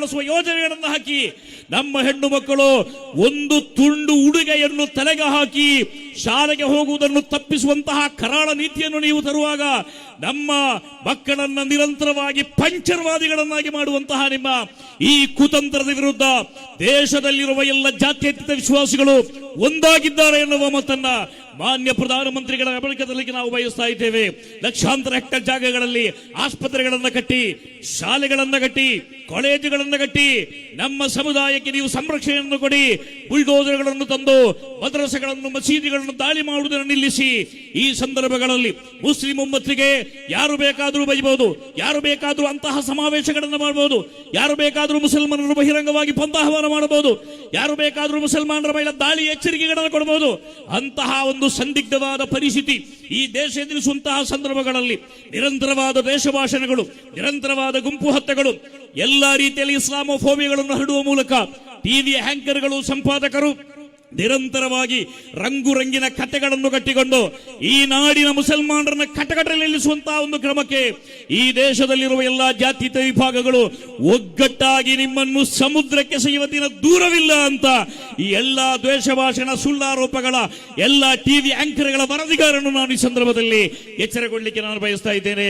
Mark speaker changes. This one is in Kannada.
Speaker 1: ಬಳಸುವ ಯೋಜನೆಗಳನ್ನು ಹಾಕಿ ನಮ್ಮ ಹೆಣ್ಣು ಮಕ್ಕಳು ಒಂದು ತುಂಡು ಉಡುಗೆಯನ್ನು ತಲೆಗೆ ಹಾಕಿ ಶಾಲೆಗೆ ಹೋಗುವುದನ್ನು ತಪ್ಪಿಸುವಂತಹ ಕರಾಳ ನೀತಿಯನ್ನು ನೀವು ತರುವಾಗ ನಮ್ಮ ಮಕ್ಕಳನ್ನ ನಿರಂತರವಾಗಿ ಪಂಚರ್ವಾದಿಗಳನ್ನಾಗಿ ಮಾಡುವಂತಹ ನಿಮ್ಮ ಈ ಕುತಂತ್ರದ ವಿರುದ್ಧ ದೇಶದಲ್ಲಿರುವ ಎಲ್ಲ ಜಾತ್ಯತೀತ ವಿಶ್ವಾಸಿಗಳು ಒಂದಾಗಿದ್ದಾರೆ ಎನ್ನುವ ಮಾತನ್ನ ಮಾನ್ಯ ಪ್ರಧಾನಮಂತ್ರಿಗಳ ಗಮನದಲ್ಲಿ ನಾವು ಬಯಸ್ತಾ ಇದ್ದೇವೆ. ಲಕ್ಷಾಂತರ ಹೆಕ್ಟರ್ ಜಾಗಗಳಲ್ಲಿ ಆಸ್ಪತ್ರೆಗಳನ್ನು ಕಟ್ಟಿ, ಶಾಲೆಗಳನ್ನು ಕಟ್ಟಿ, ಕಾಲೇಜುಗಳನ್ನು ಕಟ್ಟಿ, ನಮ್ಮ ಸಮುದಾಯಕ್ಕೆ ನೀವು ಸಂರಕ್ಷಣೆಯನ್ನು ಕೊಡಿ. ಬುಲ್ಡೋಸರ್ಗಳನ್ನು ತಂದು ಮದ್ರಸೆಗಳನ್ನು, ಮಸೀದಿಗಳನ್ನು ದಾಳಿ ಮಾಡುವುದನ್ನು ನಿಲ್ಲಿಸಿ. ಈ ಸಂದರ್ಭಗಳಲ್ಲಿ ಮುಸ್ಲಿಂ ಉಮ್ಮತ್ತಿಗೆ ಯಾರು ಬೇಕಾದರೂ ಬೈಬಹುದು, ಯಾರು ಬೇಕಾದರೂ ಅಂತಹ ಸಮಾವೇಶಗಳನ್ನು ಮಾಡಬಹುದು, ಯಾರು ಬೇಕಾದರೂ ಮುಸಲ್ಮಾನರು ಬಹಿರಂಗವಾಗಿ ಪಂಥಾಹ್ವಾನ ಮಾಡಬಹುದು, ಯಾರು ಬೇಕಾದರೂ ಮುಸಲ್ಮಾನರ ಮೇಲೆ ದಾಳಿ ಎಚ್ಚರಿಕೆಗಳನ್ನು ಕೊಡಬಹುದು. ಅಂತಹ ಒಂದು ಸಂದಿಗ್ಧವಾದ ಪರಿಸ್ಥಿತಿ ಈ ದೇಶ ಎದುರಿಸುವಂತಹ ಸಂದರ್ಭಗಳಲ್ಲಿ ನಿರಂತರವಾದ ದೇಶ ಭಾಷಣಗಳು, ನಿರಂತರವಾದ ಗುಂಪು ಹತ್ಯೆಗಳು, ಎಲ್ಲಾ ರೀತಿಯಲ್ಲಿ ಇಸ್ಲಾಮೋಫೋಬಿಯಾಗಳನ್ನು ಹರಡುವ ಮೂಲಕ ಟಿವಿ ಆಂಕರ್ಗಳು, ಸಂಪಾದಕರು ನಿರಂತರವಾಗಿ ರಂಗುರಂಗಿನ ಕಥೆಗಳನ್ನು ಕಟ್ಟಿಕೊಂಡು ಈ ನಾಡಿನ ಮುಸಲ್ಮಾನರನ್ನ ಕಟಕಟಲ್ಲಿ ನಿಲ್ಲಿಸುವಂತಹ ಒಂದು ಕ್ರಮಕ್ಕೆ ಈ ದೇಶದಲ್ಲಿರುವ ಎಲ್ಲಾ ಜಾತ್ಯತೀತ ವಿಭಾಗಗಳು ಒಗ್ಗಟ್ಟಾಗಿ ನಿಮ್ಮನ್ನು ಸಮುದ್ರಕ್ಕೆ ಸೆಳೆಯುವ ದಿನ ದೂರವಿಲ್ಲ ಅಂತ ಈ ಎಲ್ಲಾ ದ್ವೇಷ ಭಾಷಣ, ಸುಳ್ಳಾರೋಪಗಳ ಎಲ್ಲಾ ಟಿವಿ ಆಂಕರ್ಗಳ ವರದಿಗಾರನ್ನು ನಾನು ಈ ಸಂದರ್ಭದಲ್ಲಿ ಎಚ್ಚರಗೊಳ್ಳಲಿಕ್ಕೆ ನಾನು ಬಯಸ್ತಾ ಇದ್ದೇನೆ.